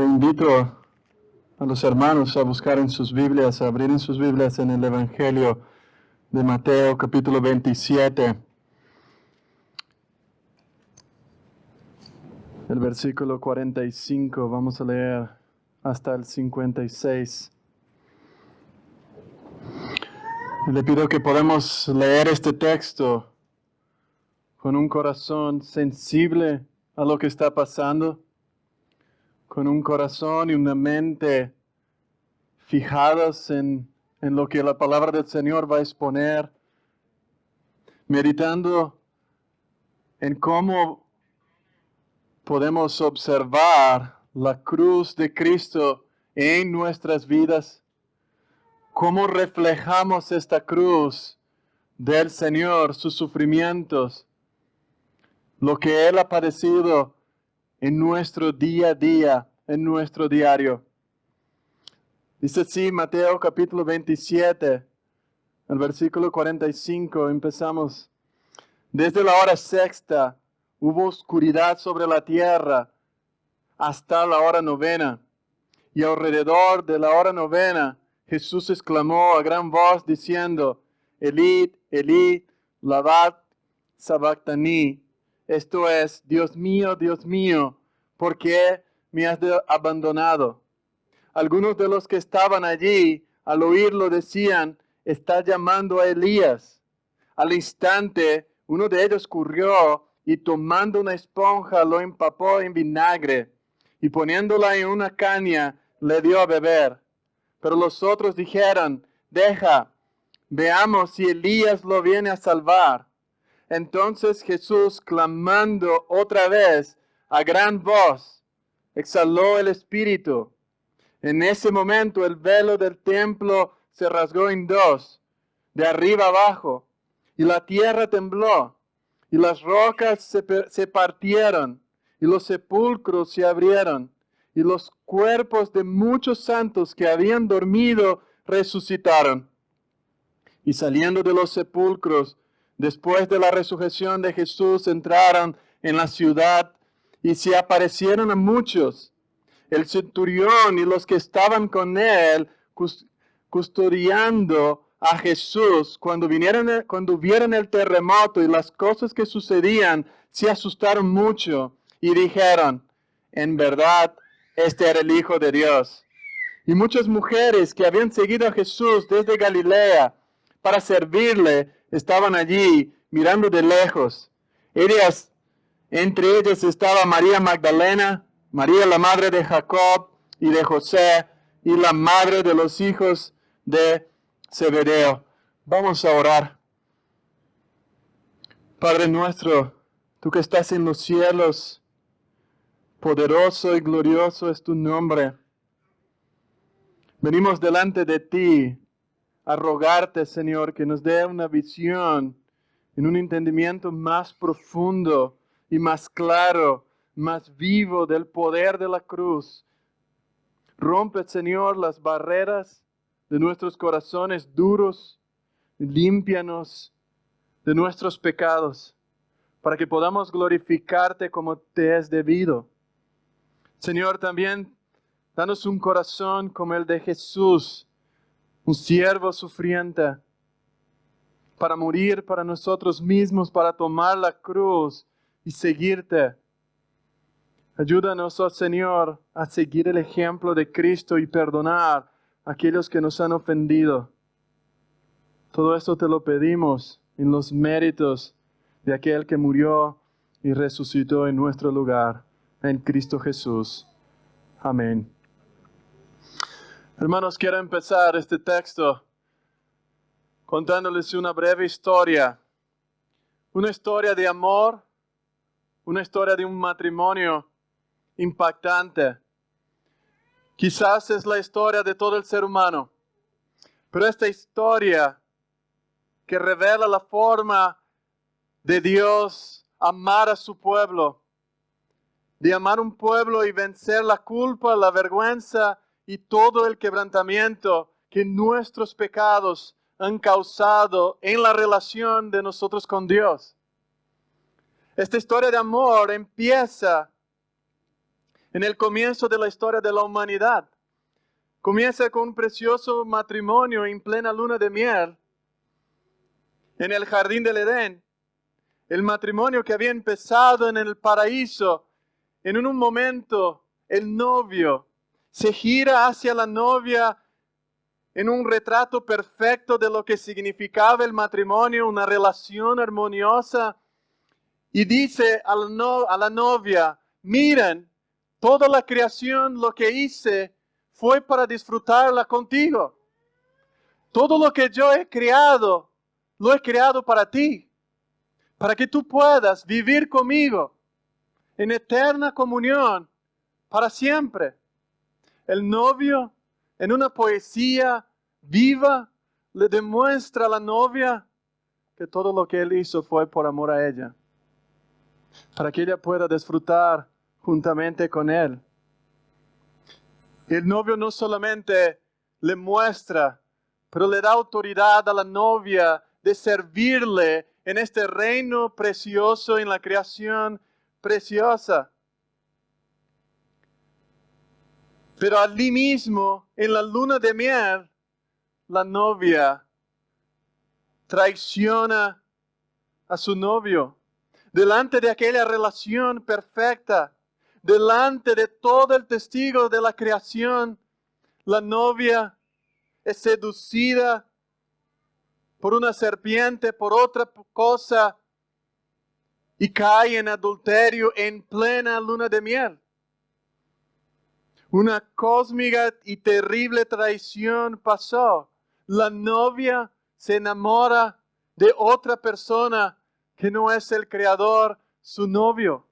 Le invito a los hermanos a buscar en sus Biblias, a abrir en sus Biblias en el Evangelio de Mateo, capítulo 27, el versículo 45. Vamos a leer hasta el 56. Le pido que podamos leer este texto con un corazón sensible a lo que está pasando, con un corazón y una mente fijados en lo que la palabra del Señor va a exponer, meditando en cómo podemos observar la cruz de Cristo en nuestras vidas, cómo reflejamos esta cruz del Señor, sus sufrimientos, lo que Él ha padecido en nuestro día a día, en nuestro diario. Dice así Mateo capítulo 27, el versículo 45, empezamos. Desde la hora sexta hubo oscuridad sobre la tierra hasta la hora novena. Y alrededor de la hora novena, Jesús exclamó a gran voz diciendo, Elí, Elí, lama sabactani. Esto es, Dios mío, ¿por qué me has abandonado? Algunos de los que estaban allí, al oírlo, decían, está llamando a Elías. Al instante, uno de ellos corrió y tomando una esponja lo empapó en vinagre y poniéndola en una caña le dio a beber. Pero los otros dijeron, deja, veamos si Elías lo viene a salvar. Entonces Jesús, clamando otra vez a gran voz, exhaló el espíritu. En ese momento el velo del templo se rasgó en dos, de arriba abajo, y la tierra tembló, y las rocas se partieron, y los sepulcros se abrieron, y los cuerpos de muchos santos que habían dormido resucitaron. Y saliendo de los sepulcros, después de la resurrección de Jesús, entraron en la ciudad y se aparecieron a muchos. El centurión y los que estaban con él custodiando a Jesús, cuando vieron el terremoto y las cosas que sucedían, se asustaron mucho y dijeron, en verdad, este era el Hijo de Dios. Y muchas mujeres que habían seguido a Jesús desde Galilea para servirle, estaban allí mirando de lejos. Entre ellas estaba María Magdalena, María la madre de Jacob y de José, y la madre de los hijos de Zebedeo. Vamos a orar. Padre nuestro, tú que estás en los cielos, poderoso y glorioso es tu nombre. Venimos delante de ti a rogarte, Señor, que nos dé una visión en un entendimiento más profundo y más claro, más vivo del poder de la cruz. Rompe, Señor, las barreras de nuestros corazones duros, límpianos de nuestros pecados, para que podamos glorificarte como te es debido. Señor, también danos un corazón como el de Jesús, un siervo sufriente, para morir para nosotros mismos, para tomar la cruz y seguirte. Ayúdanos, oh Señor, a seguir el ejemplo de Cristo y perdonar a aquellos que nos han ofendido. Todo esto te lo pedimos en los méritos de aquel que murió y resucitó en nuestro lugar, en Cristo Jesús. Amén. Hermanos, quiero empezar este texto contándoles una breve historia. Una historia de amor, una historia de un matrimonio impactante. Quizás es la historia de todo el ser humano, pero esta historia que revela la forma de Dios amar a su pueblo, de amar un pueblo y vencer la culpa, la vergüenza y todo el quebrantamiento que nuestros pecados han causado en la relación de nosotros con Dios. Esta historia de amor empieza en el comienzo de la historia de la humanidad. Comienza con un precioso matrimonio en plena luna de miel en el jardín del Edén. El matrimonio que había empezado en el paraíso. En un momento, el novio se gira hacia la novia en un retrato perfecto de lo que significaba el matrimonio, una relación armoniosa. Y dice a la novia, miren, toda la creación, lo que hice, fue para disfrutarla contigo. Todo lo que yo he creado, lo he creado para ti, para que tú puedas vivir conmigo en eterna comunión para siempre. El novio, en una poesía viva, le demuestra a la novia que todo lo que él hizo fue por amor a ella, para que ella pueda disfrutar juntamente con él. El novio no solamente le muestra, pero le da autoridad a la novia de servirle en este reino precioso, en la creación preciosa. Pero allí mismo, en la luna de miel, la novia traiciona a su novio. Delante de aquella relación perfecta, delante de todo el testigo de la creación, la novia es seducida por una serpiente, por otra cosa, y cae en adulterio en plena luna de miel. Una cósmica y terrible traición pasó. La novia se enamora de otra persona que no es el creador, su novio.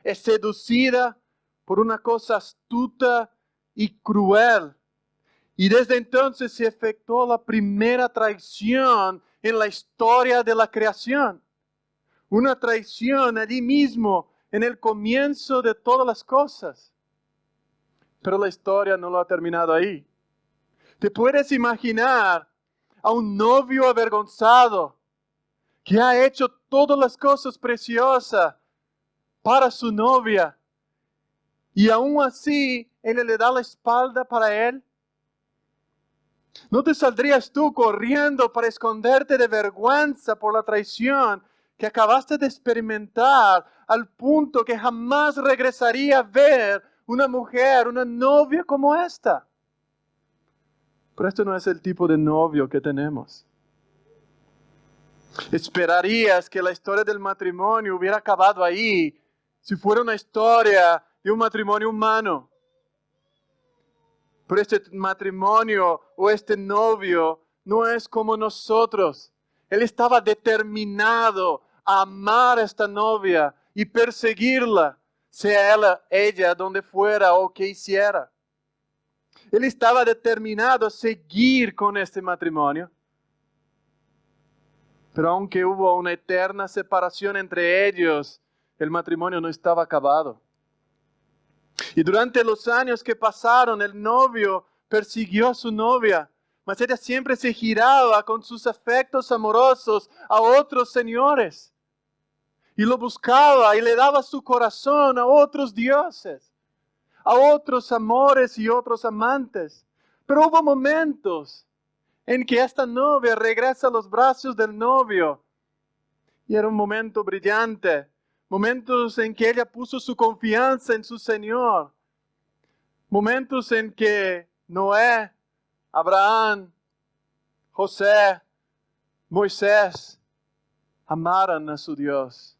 Es seducida por una cosa astuta y cruel. Y desde entonces se efectuó la primera traición en la historia de la creación. Una traición allí mismo, en el comienzo de todas las cosas. Pero la historia no lo ha terminado ahí. ¿Te puedes imaginar a un novio avergonzado que ha hecho todas las cosas preciosas para su novia y aún así ella le da la espalda para él? ¿No te saldrías tú corriendo para esconderte de vergüenza por la traición que acabaste de experimentar al punto que jamás regresaría a ver una mujer, una novia como esta? Pero este no es el tipo de novio que tenemos. Esperarías que la historia del matrimonio hubiera acabado ahí si fuera una historia de un matrimonio humano. Pero este matrimonio o este novio no es como nosotros. Él estaba determinado a amar a esta novia y perseguirla, sea ella donde fuera o que hiciera. Él estaba determinado a seguir con este matrimonio. Pero aunque hubo una eterna separación entre ellos, el matrimonio no estaba acabado. Y durante los años que pasaron, el novio persiguió a su novia, mas ella siempre se giraba con sus afectos amorosos a otros señores. Y lo buscaba y le daba su corazón a otros dioses, a otros amores y otros amantes. Pero hubo momentos en que esta novia regresa a los brazos del novio. Y era un momento brillante, momentos en que ella puso su confianza en su Señor. Momentos en que Noé, Abraham, José, Moisés amaran a su Dios.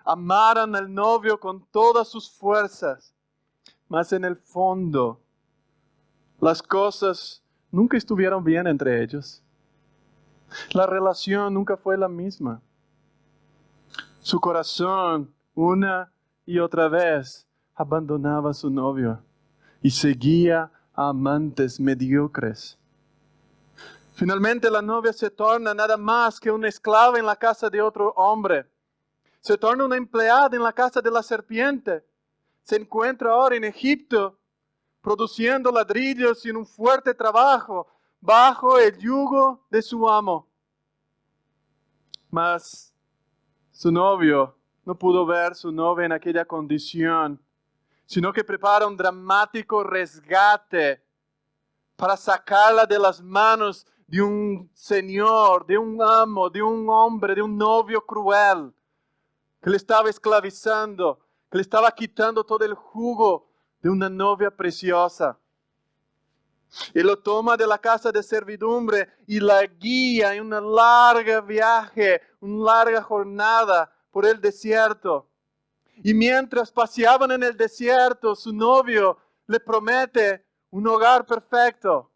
Amaran al novio con todas sus fuerzas. Mas en el fondo, las cosas nunca estuvieron bien entre ellos. La relación nunca fue la misma. Su corazón, una y otra vez, abandonaba a su novio y seguía a amantes mediocres. Finalmente la novia se torna nada más que una esclava en la casa de otro hombre. Se torna una empleada en la casa de la serpiente. Se encuentra ahora en Egipto, produciendo ladrillos y en un fuerte trabajo, bajo el yugo de su amo. Mas su novio no pudo ver su novia en aquella condición. sino que prepara un dramático rescate para sacarla de las manos de un señor, de un amo, de un hombre, de un novio cruel, que le estaba esclavizando, que le estaba quitando todo el jugo de una novia preciosa. Y lo toma de la casa de servidumbre y la guía en una larga viaje, una larga jornada por el desierto. Y mientras paseaban en el desierto, su novio le promete un hogar perfecto.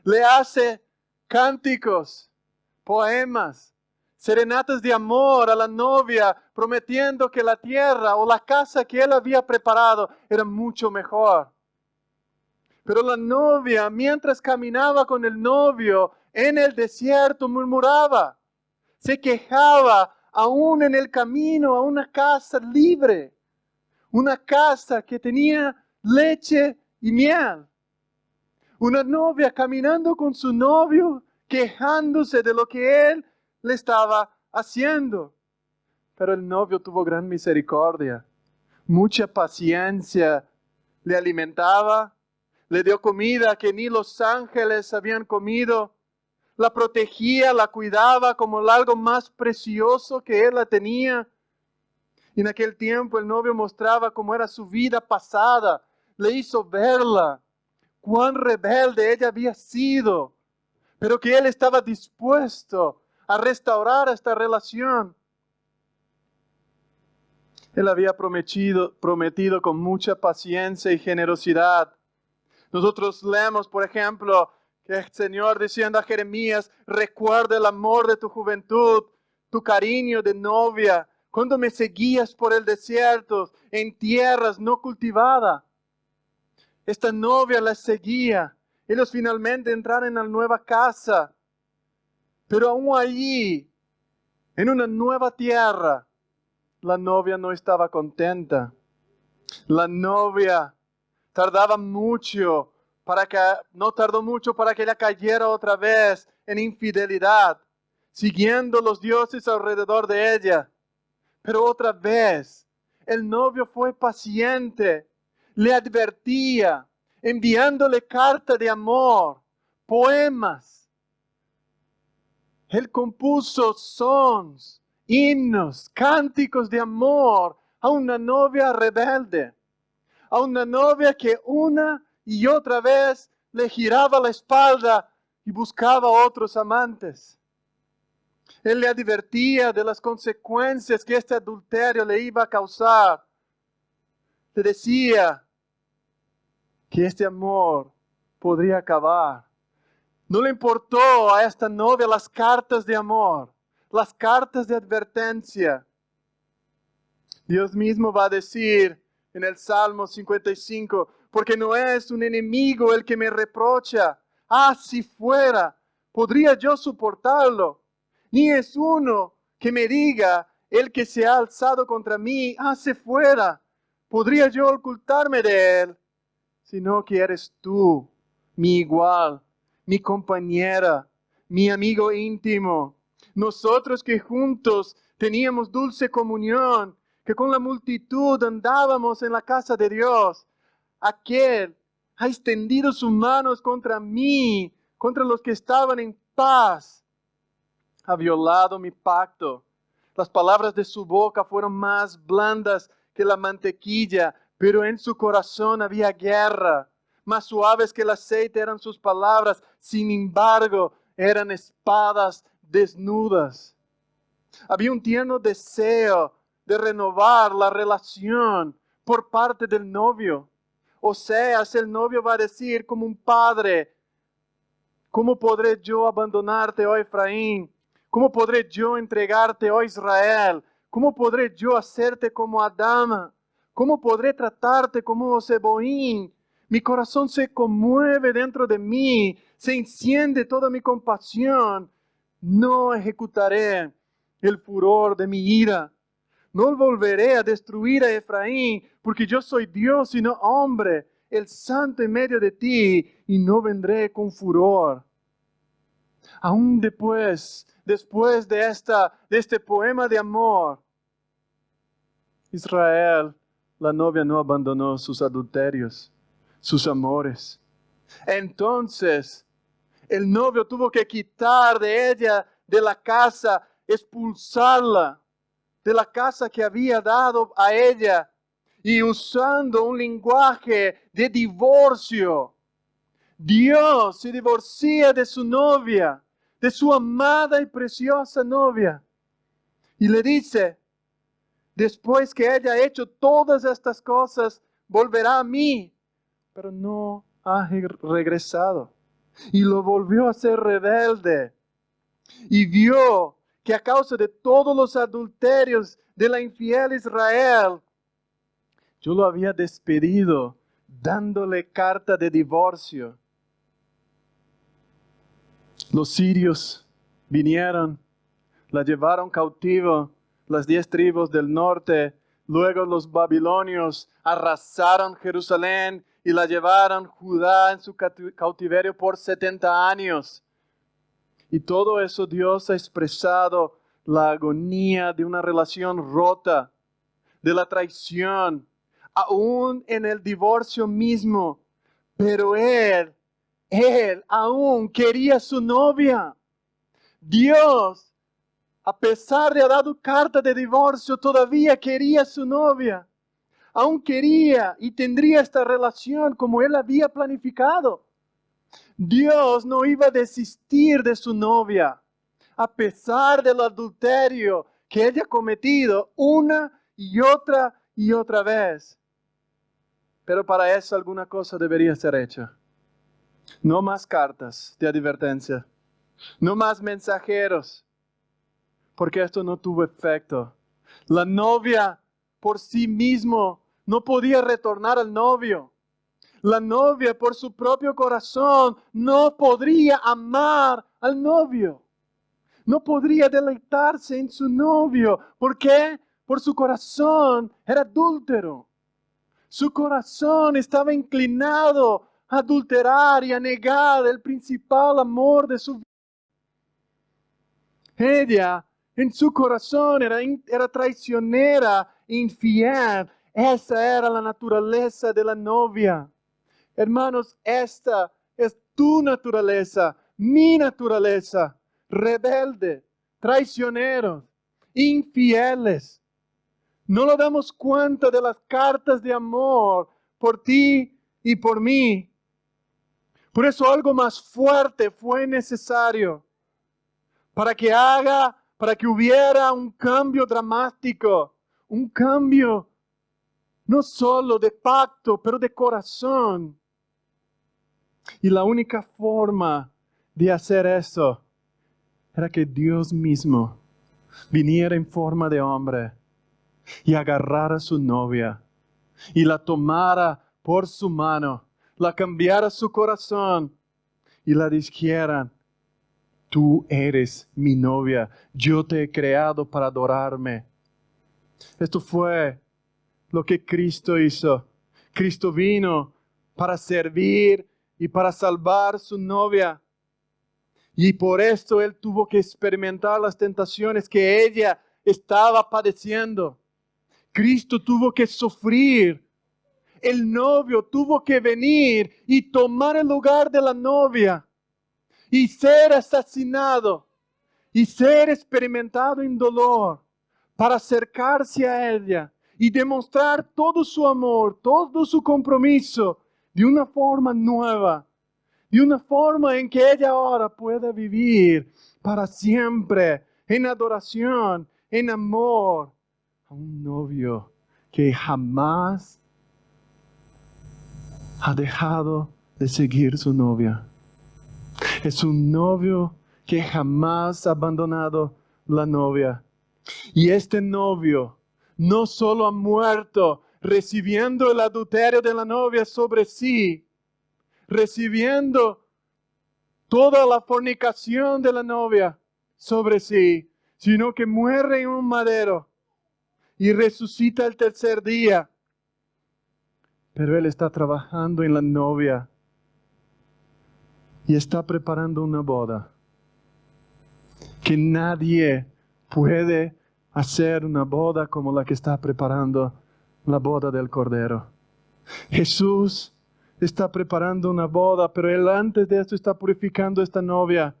Le hace cánticos, poemas, serenatas de amor a la novia, prometiendo que la tierra o la casa que él había preparado era mucho mejor. Pero la novia, mientras caminaba con el novio en el desierto, murmuraba, se quejaba aún en el camino a una casa libre, una casa que tenía leche y miel. Una novia caminando con su novio, quejándose de lo que él le estaba haciendo. Pero el novio tuvo gran misericordia, mucha paciencia, le alimentaba, le dio comida que ni los ángeles habían comido, la protegía, la cuidaba como algo más precioso que él la tenía. Y en aquel tiempo el novio mostraba cómo era su vida pasada, le hizo verla, cuán rebelde ella había sido, pero que él estaba dispuesto a restaurar esta relación. Él había prometido con mucha paciencia y generosidad. Nosotros leemos, por ejemplo, que el Señor diciendo a Jeremías, recuerda el amor de tu juventud, tu cariño de novia, cuando me seguías por el desierto, en tierras no cultivadas. Esta novia la seguía. Ellos finalmente entraron en la nueva casa. Pero aún allí, en una nueva tierra, la novia no estaba contenta. La novia no tardó mucho para que ella cayera otra vez en infidelidad, siguiendo los dioses alrededor de ella. Pero otra vez, el novio fue paciente, le advertía, enviándole carta de amor, poemas. Él compuso sons, himnos, cánticos de amor a una novia rebelde, a una novia que una y otra vez le giraba la espalda y buscaba otros amantes. Él le advertía de las consecuencias que este adulterio le iba a causar. Le decía que este amor podría acabar. No le importó a esta novia las cartas de amor, las cartas de advertencia. Dios mismo va a decir en el Salmo 55, porque no es un enemigo el que me reprocha. Ah, si fuera, podría yo soportarlo. Ni es uno que me diga, el que se ha alzado contra mí, ah, si fuera, podría yo ocultarme de él. Sino que eres tú, mi igual, mi compañera, mi amigo íntimo. Nosotros que juntos teníamos dulce comunión, que con la multitud andábamos en la casa de Dios. Aquel ha extendido sus manos contra mí, contra los que estaban en paz. Ha violado mi pacto. Las palabras de su boca fueron más blandas que la mantequilla, pero en su corazón había guerra. Más suaves que el aceite eran sus palabras, sin embargo, eran espadas desnudas. Había un tierno deseo de renovar la relación por parte del novio. O sea, el novio va a decir como un padre, ¿cómo podré yo abandonarte, oh Efraín? ¿Cómo podré yo entregarte, oh Israel? ¿Cómo podré yo hacerte como Adama? ¿Cómo podré tratarte como Zeboín? Mi corazón se conmueve dentro de mí, se enciende toda mi compasión. No ejecutaré el furor de mi ira. No volveré a destruir a Efraín, porque yo soy Dios y no hombre, el santo en medio de ti, y no vendré con furor. Aún después de este poema de amor, Israel la novia no abandonó sus adulterios, sus amores. Entonces, el novio tuvo que quitar de ella, de la casa, expulsarla de la casa que había dado a ella, y usando un lenguaje de divorcio. Dios se divorcia de su novia, de su amada y preciosa novia. Y le dice, después que ella ha hecho todas estas cosas, volverá a mí. Pero no ha regresado. Y lo volvió a ser rebelde. Y vio que a causa de todos los adulterios de la infiel Israel, yo lo había despedido, dándole carta de divorcio. Los sirios vinieron, la llevaron cautivo, las 10 tribus del norte. Luego los babilonios arrasaron Jerusalén y la llevaron Judá en su cautiverio por 70 años. Y todo eso Dios ha expresado la agonía de una relación rota, de la traición, aún en el divorcio mismo. Pero Él aún quería su novia. Dios, a pesar de haber dado carta de divorcio, todavía quería su novia. Aún quería y tendría esta relación como Él había planificado. Dios no iba a desistir de su novia, a pesar del adulterio que ella ha cometido una y otra vez. Pero para eso alguna cosa debería ser hecha. No más cartas de advertencia, no más mensajeros, porque esto no tuvo efecto. La novia por sí mismo no podía retornar al novio. La novia por su propio corazón no podría amar al novio. No podría deleitarse en su novio. ¿Por qué? Por su corazón era adúltero. Su corazón estaba inclinado a adulterar y a negar el principal amor de su vida. Ella, en su corazón, era traicionera, infiel. Esa era la naturaleza de la novia. Hermanos, esta es tu naturaleza, mi naturaleza, rebelde, traicioneros, infieles. No nos damos cuenta de las cartas de amor por ti y por mí. Por eso algo más fuerte fue necesario para que hubiera un cambio dramático, un cambio no solo de pacto, pero de corazón. Y la única forma de hacer eso era que Dios mismo viniera en forma de hombre y agarrara a su novia y la tomara por su mano, la cambiara su corazón y la dijera: tú eres mi novia, yo te he creado para adorarme. Esto fue lo que Cristo hizo. Cristo vino para servir y para salvar su novia. Y por esto Él tuvo que experimentar las tentaciones que ella estaba padeciendo. Cristo tuvo que sufrir. El novio tuvo que venir y tomar el lugar de la novia y ser asesinado y ser experimentado en dolor para acercarse a ella y demostrar todo su amor, todo su compromiso de una forma nueva, de una forma en que ella ahora pueda vivir para siempre en adoración, en amor a un novio que jamás ha dejado de seguir su novia. Es un novio que jamás ha abandonado la novia. Y este novio no solo ha muerto recibiendo el adulterio de la novia sobre sí, recibiendo toda la fornicación de la novia sobre sí, sino que muere en un madero y resucita el tercer día. Pero Él está trabajando en la novia y está preparando una boda que nadie puede hacer una boda como la que está preparando la boda del Cordero. Jesús está preparando una boda, pero Él antes de esto está purificando a esta novia.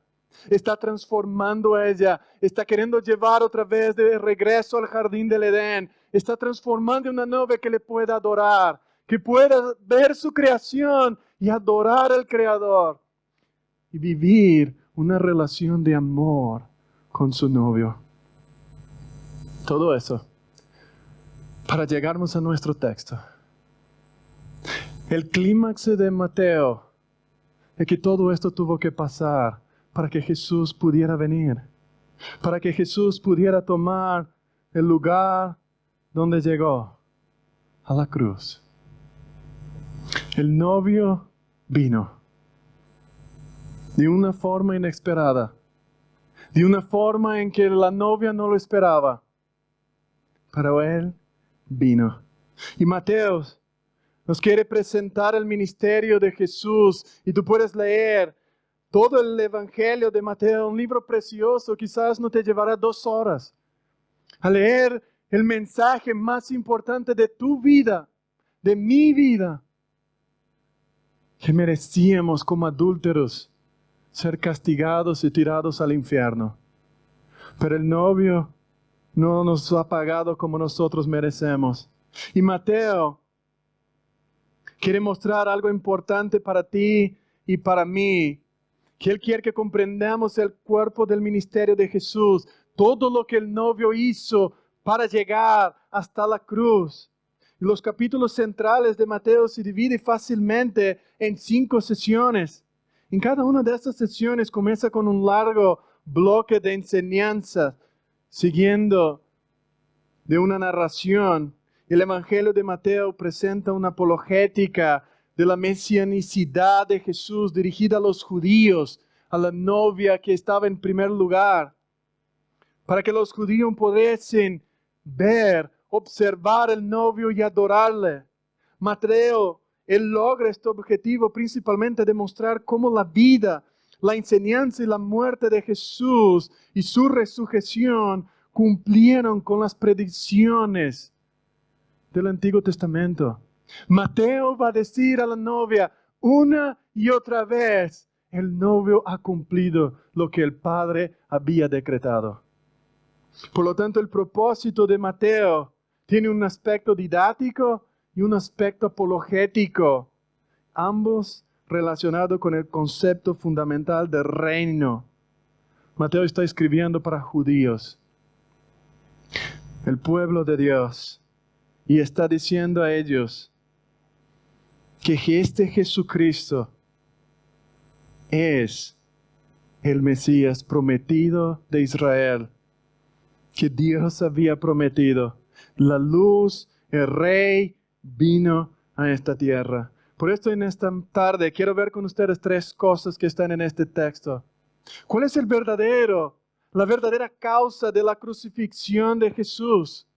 Está transformando a ella. Está queriendo llevar otra vez de regreso al jardín del Edén. Está transformando a una novia que le pueda adorar, que pueda ver su creación y adorar al Creador. Y vivir una relación de amor con su novio. Todo eso para llegarnos a nuestro texto. El clímax de Mateo es que todo esto tuvo que pasar para que Jesús pudiera venir, para que Jesús pudiera tomar el lugar donde llegó, a la cruz. El novio vino de una forma inesperada, de una forma en que la novia no lo esperaba, pero Él vino. Y Mateo nos quiere presentar el ministerio de Jesús, y tú puedes leer todo el Evangelio de Mateo, un libro precioso, quizás no te llevará 2 horas, a leer el mensaje más importante de tu vida, de mi vida, que merecíamos como adúlteros ser castigados y tirados al infierno. Pero el novio no nos ha pagado como nosotros merecemos. Y Mateo quiere mostrar algo importante para ti y para mí, que Él quiere que comprendamos el cuerpo del ministerio de Jesús, todo lo que el novio hizo para llegar hasta la cruz. Los capítulos centrales de Mateo se dividen fácilmente en 5 sesiones. En cada una de estas sesiones comienza con un largo bloque de enseñanza, siguiendo de una narración. El Evangelio de Mateo presenta una apologética de la mesianicidad de Jesús dirigida a los judíos, a la novia que estaba en primer lugar, para que los judíos pudiesen ver, observar el novio y adorarle. Mateo, él logra este objetivo principalmente de mostrar cómo la vida, la enseñanza y la muerte de Jesús y su resurrección cumplieron con las predicciones del Antiguo Testamento. Mateo va a decir a la novia una y otra vez, el novio ha cumplido lo que el Padre había decretado. Por lo tanto, el propósito de Mateo tiene un aspecto didáctico y un aspecto apologético, ambos relacionados con el concepto fundamental del reino. Mateo está escribiendo para judíos, el pueblo de Dios, y está diciendo a ellos que este Jesucristo es el Mesías prometido de Israel, que Dios había prometido. La luz, el Rey, vino a esta tierra. Por esto en esta tarde quiero ver con ustedes 3 cosas que están en este texto. ¿Cuál es la verdadera causa de la crucifixión de Jesús?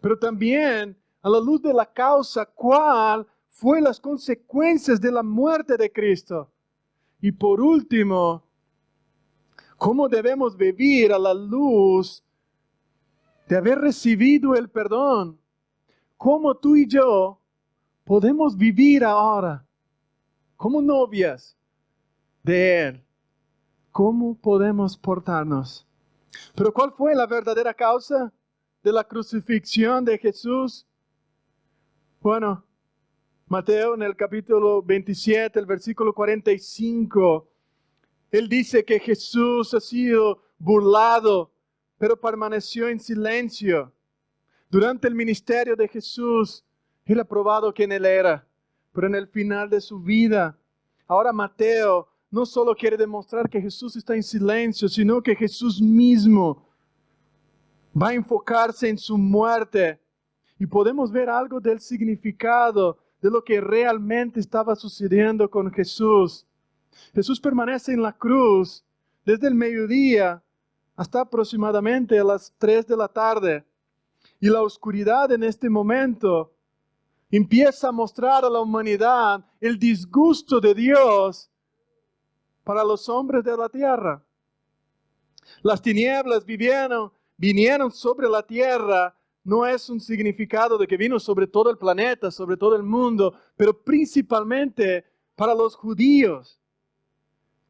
Pero también, a la luz de la causa, ¿cuál fue las consecuencias de la muerte de Cristo? Y por último, ¿cómo debemos vivir a la luz de haber recibido el perdón? ¿Cómo tú y yo podemos vivir ahora como novias de Él? ¿Cómo podemos portarnos? Pero ¿cuál fue la verdadera causa de la crucifixión de Jesús? Bueno, Mateo en el capítulo 27, el versículo 45, Él dice que Jesús ha sido burlado, pero permaneció en silencio. Durante el ministerio de Jesús, Él ha probado quién Él era, pero en el final de su vida, ahora Mateo no solo quiere demostrar que Jesús está en silencio, sino que Jesús mismo va a enfocarse en su muerte. Y podemos ver algo del significado de lo que realmente estaba sucediendo con Jesús. Jesús permanece en la cruz desde el mediodía hasta aproximadamente a las 3 de la tarde. Y la oscuridad en este momento empieza a mostrar a la humanidad el disgusto de Dios para los hombres de la tierra. Las tinieblas vinieron sobre la tierra, no es un significado de que vino sobre todo el planeta, sobre todo el mundo, pero principalmente para los judíos.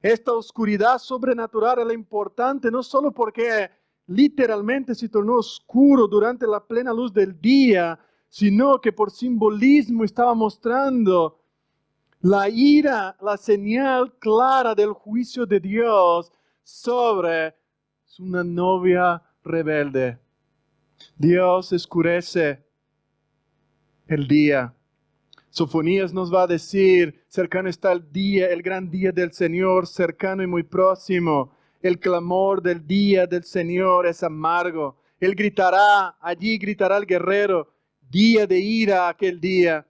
Esta oscuridad sobrenatural era importante no solo porque literalmente se tornó oscuro durante la plena luz del día, sino que por simbolismo estaba mostrando la ira, la señal clara del juicio de Dios sobre una novia rebelde. Dios oscurece el día. Sofonías nos va a decir, cercano está el día, el gran día del Señor, cercano y muy próximo. El clamor del día del Señor es amargo. Él gritará, allí gritará el guerrero, día de ira aquel día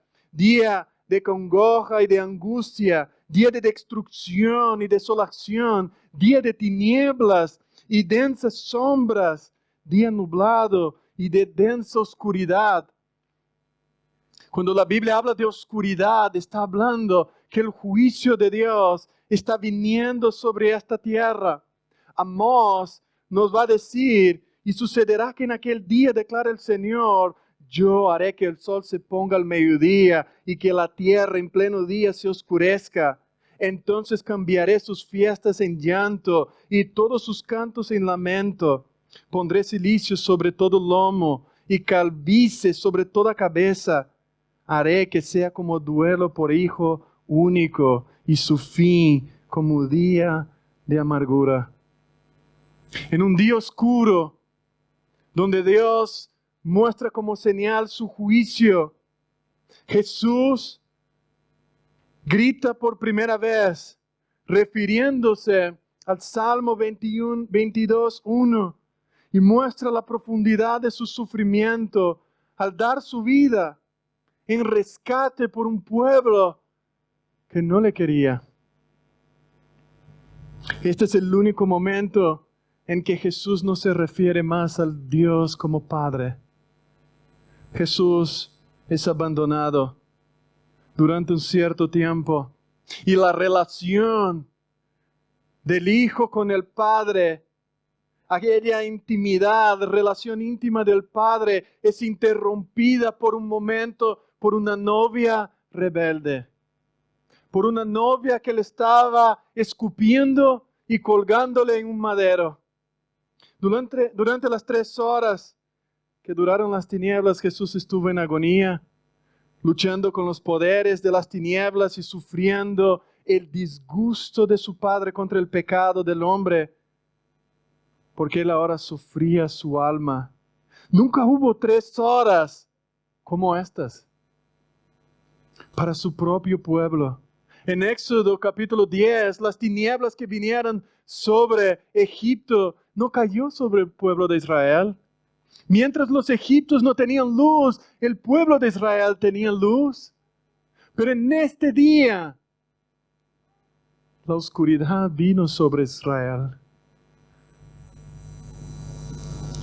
de congoja y de angustia, día de destrucción y desolación, día de tinieblas y densas sombras, día nublado y de densa oscuridad. Cuando la Biblia habla de oscuridad, está hablando que el juicio de Dios está viniendo sobre esta tierra. Amós nos va a decir, y sucederá que en aquel día, declara el Señor, yo haré que el sol se ponga al mediodía y que la tierra en pleno día se oscurezca. Entonces cambiaré sus fiestas en llanto y todos sus cantos en lamento. Pondré cilicio sobre todo lomo y calvicie sobre toda cabeza. Haré que sea como duelo por hijo único y su fin como día de amargura. En un día oscuro, donde Dios muestra como señal su juicio, Jesús grita por primera vez, refiriéndose al Salmo 22:1, y muestra la profundidad de su sufrimiento al dar su vida en rescate por un pueblo que no le quería. Este es el único momento en que Jesús no se refiere más al Dios como Padre. Jesús es abandonado durante un cierto tiempo y la relación del Hijo con el Padre, aquella intimidad, relación íntima del Padre, es interrumpida por un momento por una novia rebelde, por una novia que le estaba escupiendo y colgándole en un madero. Durante las 3 horas que duraron las tinieblas, Jesús estuvo en agonía, luchando con los poderes de las tinieblas y sufriendo el disgusto de su Padre contra el pecado del hombre, porque Él ahora sufría su alma. Nunca hubo 3 horas como estas para su propio pueblo. En Éxodo capítulo 10, las tinieblas que vinieron sobre Egipto no cayó sobre el pueblo de Israel. Mientras los egipcios no tenían luz, el pueblo de Israel tenía luz. Pero en este día, la oscuridad vino sobre Israel.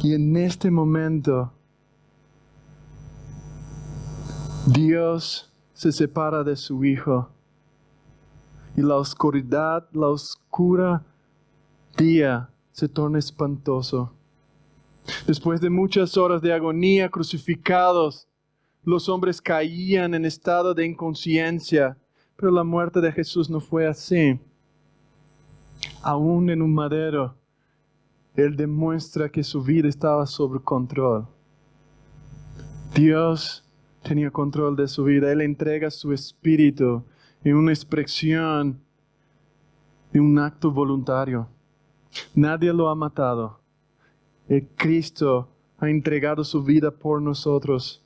Y en este momento, Dios se separa de su Hijo. Y la oscuridad, la oscura día se torna espantoso. Después de muchas horas de agonía, crucificados, los hombres caían en estado de inconsciencia. Pero la muerte de Jesús no fue así. Aún en un madero, Él demuestra que su vida estaba sob control. Dios tenía control de su vida. Él entrega su espíritu en una expresión, en un acto voluntario. Nadie lo ha matado. El Cristo ha entregado su vida por nosotros.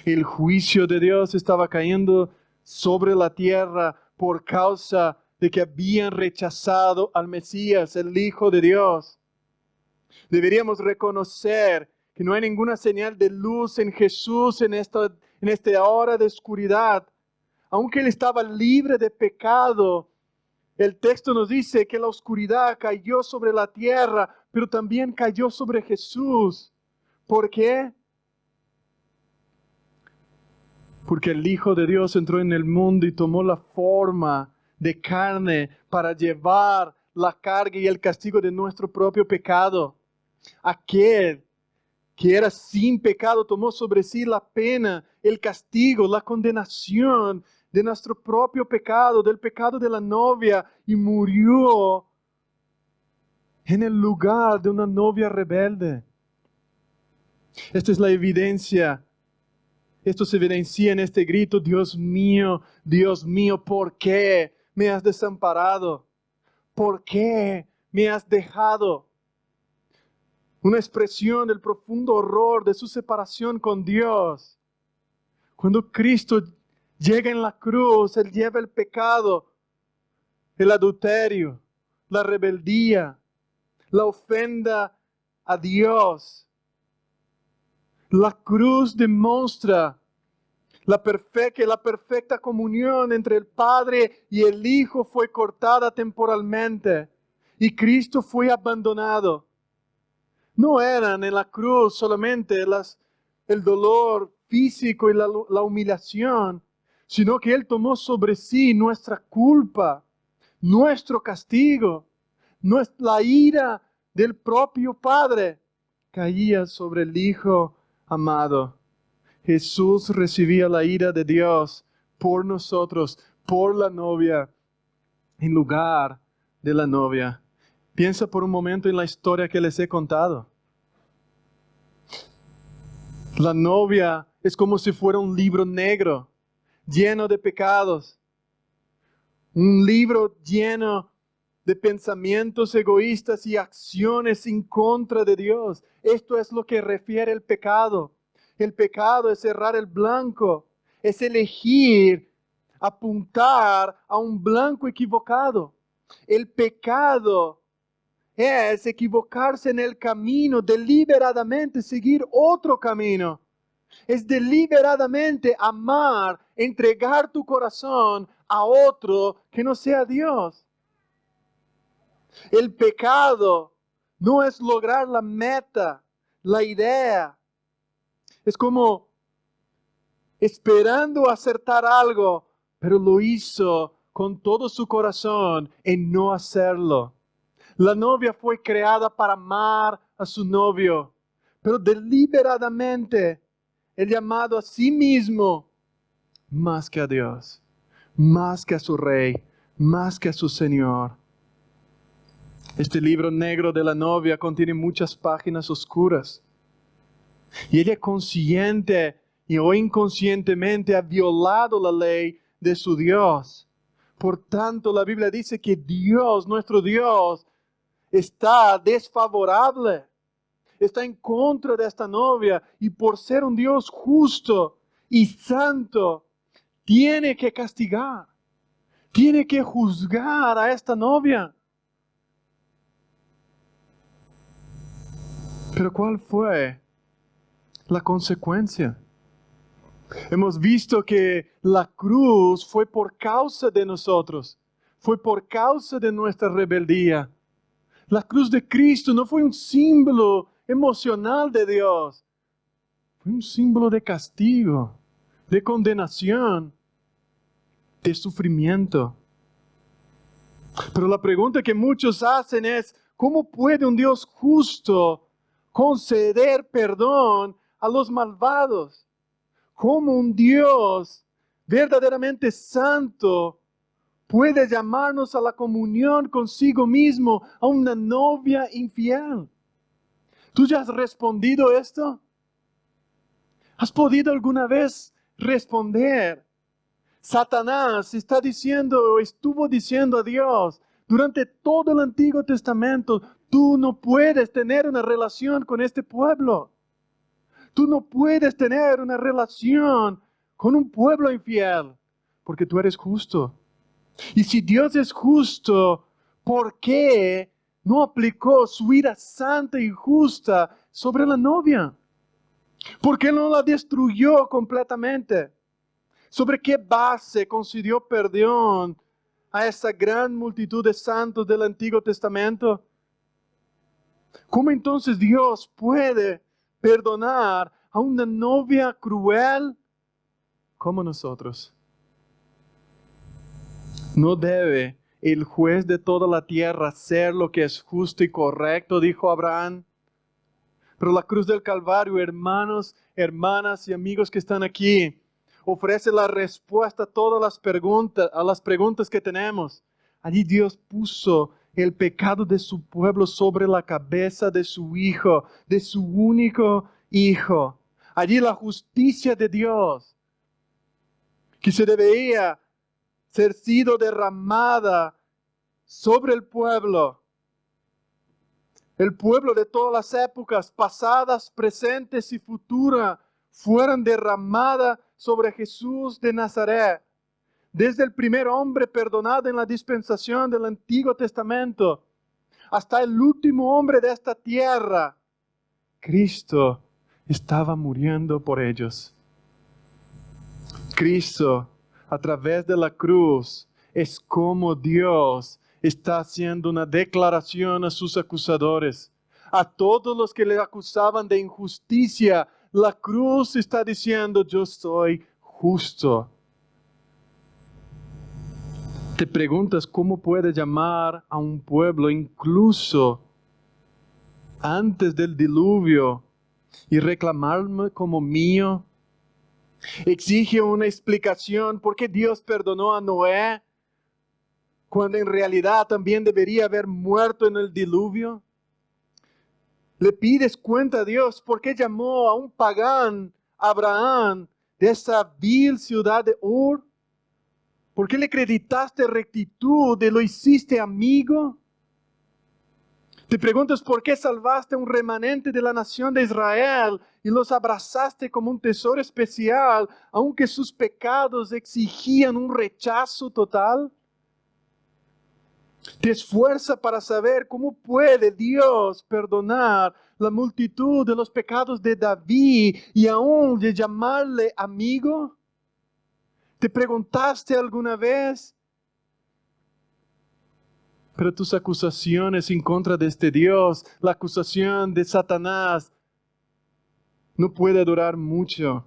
El juicio de Dios estaba cayendo sobre la tierra por causa de que habían rechazado al Mesías, el Hijo de Dios. Deberíamos reconocer que no hay ninguna señal de luz en Jesús en esta hora de oscuridad. Aunque Él estaba libre de pecado, el texto nos dice que la oscuridad cayó sobre la tierra, pero también cayó sobre Jesús. ¿Por qué? Porque el Hijo de Dios entró en el mundo y tomó la forma de carne para llevar la carga y el castigo de nuestro propio pecado. Aquel que era sin pecado, tomó sobre sí la pena, el castigo, la condenación de nuestro propio pecado, del pecado de la novia, y murió en el lugar de una novia rebelde. Esta es la evidencia. Esto se evidencia en este grito: Dios mío, ¿por qué me has desamparado? ¿Por qué me has dejado? Una expresión del profundo horror de su separación con Dios. Cuando Cristo llega en la cruz, Él lleva el pecado, el adulterio, la rebeldía, la ofensa a Dios. La cruz demuestra que la perfecta comunión entre el Padre y el Hijo fue cortada temporalmente y Cristo fue abandonado. No eran en la cruz solamente el dolor físico y la humillación, sino que Él tomó sobre sí nuestra culpa, nuestro castigo, la ira del propio Padre caía sobre el Hijo amado. Jesús recibía la ira de Dios por nosotros, por la novia, en lugar de la novia. Piensa por un momento en la historia que les he contado. La novia es como si fuera un libro negro, lleno de pecados. Un libro lleno de pensamientos egoístas y acciones en contra de Dios. Esto es lo que refiere el pecado. El pecado es cerrar el blanco, es elegir, apuntar a un blanco equivocado. El pecado es equivocarse en el camino, deliberadamente seguir otro camino. Es deliberadamente amar, entregar tu corazón a otro que no sea Dios. El pecado no es lograr la meta, la idea. Es como esperando acertar algo, pero lo hizo con todo su corazón en no hacerlo. La novia fue creada para amar a su novio, pero deliberadamente el llamado a sí mismo más que a Dios, más que a su Rey, más que a su Señor. Este libro negro de la novia contiene muchas páginas oscuras. Y ella consciente o inconscientemente ha violado la ley de su Dios. Por tanto, la Biblia dice que Dios, nuestro Dios, está desfavorable. Está en contra de esta novia. Y por ser un Dios justo y santo, tiene que castigar. Tiene que juzgar a esta novia. Pero ¿cuál fue la consecuencia? Hemos visto que la cruz fue por causa de nosotros, fue por causa de nuestra rebeldía. La cruz de Cristo no fue un símbolo emocional de Dios, fue un símbolo de castigo, de condenación, de sufrimiento. Pero la pregunta que muchos hacen es: ¿cómo puede un Dios justo conceder perdón a los malvados? ¿Cómo un Dios verdaderamente santo puede llamarnos a la comunión consigo mismo, a una novia infiel? ¿Tú ya has respondido esto? ¿Has podido alguna vez responder? Satanás está diciendo, o estuvo diciendo a Dios durante todo el Antiguo Testamento: tú no puedes tener una relación con este pueblo. Tú no puedes tener una relación con un pueblo infiel, porque tú eres justo. Y si Dios es justo, ¿por qué no aplicó su ira santa y justa sobre la novia? ¿Por qué no la destruyó completamente? ¿Sobre qué base concedió perdón a esa gran multitud de santos del Antiguo Testamento? ¿Cómo entonces Dios puede perdonar a una novia cruel como nosotros? ¿No debe el juez de toda la tierra hacer lo que es justo y correcto?, dijo Abraham. Pero la cruz del Calvario, hermanos, hermanas y amigos que están aquí, ofrece la respuesta a todas las preguntas que tenemos. Allí Dios puso el pecado de su pueblo sobre la cabeza de su Hijo, de su único Hijo. Allí la justicia de Dios, que se debía ser sido derramada sobre el pueblo de todas las épocas, pasadas, presentes y futuras, fueron derramadas sobre Jesús de Nazaret. Desde el primer hombre perdonado en la dispensación del Antiguo Testamento, hasta el último hombre de esta tierra, Cristo estaba muriendo por ellos. Cristo, a través de la cruz, es como Dios está haciendo una declaración a sus acusadores. A todos los que le acusaban de injusticia, la cruz está diciendo: yo soy justo. Te preguntas cómo puede llamar a un pueblo incluso antes del diluvio y reclamarme como mío. Exige una explicación por qué Dios perdonó a Noé cuando en realidad también debería haber muerto en el diluvio. Le pides cuenta a Dios por qué llamó a un pagán, Abraham, de esa vil ciudad de Ur. ¿Por qué le acreditaste rectitud y lo hiciste amigo? Te preguntas por qué salvaste a un remanente de la nación de Israel y los abrazaste como un tesoro especial, aunque sus pecados exigían un rechazo total. Te esfuerza para saber cómo puede Dios perdonar la multitud de los pecados de David y aún de llamarle amigo. ¿Te preguntaste alguna vez? Pero tus acusaciones en contra de este Dios, la acusación de Satanás, no puede durar mucho.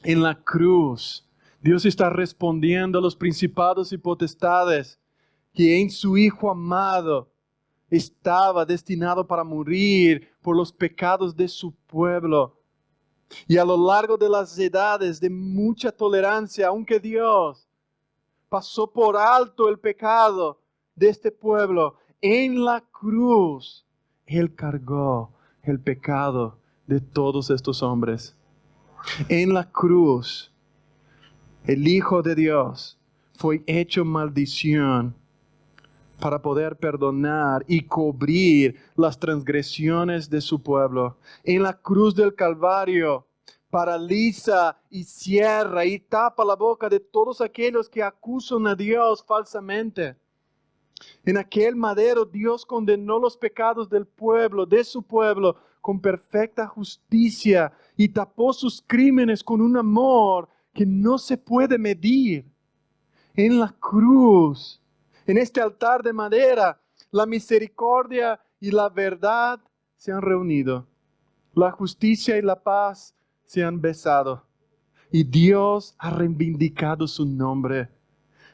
En la cruz, Dios está respondiendo a los principados y potestades que en su Hijo amado estaba destinado para morir por los pecados de su pueblo. Y a lo largo de las edades de mucha tolerancia, aunque Dios pasó por alto el pecado de este pueblo, en la cruz, Él cargó el pecado de todos estos hombres. En la cruz, el Hijo de Dios fue hecho maldición para poder perdonar y cubrir las transgresiones de su pueblo. En la cruz del Calvario, paraliza y cierra y tapa la boca de todos aquellos que acusan a Dios falsamente. En aquel madero Dios condenó los pecados del pueblo, de su pueblo, con perfecta justicia y tapó sus crímenes con un amor que no se puede medir. En la cruz, en este altar de madera, la misericordia y la verdad se han reunido. La justicia y la paz se han besado. Y Dios ha reivindicado su nombre.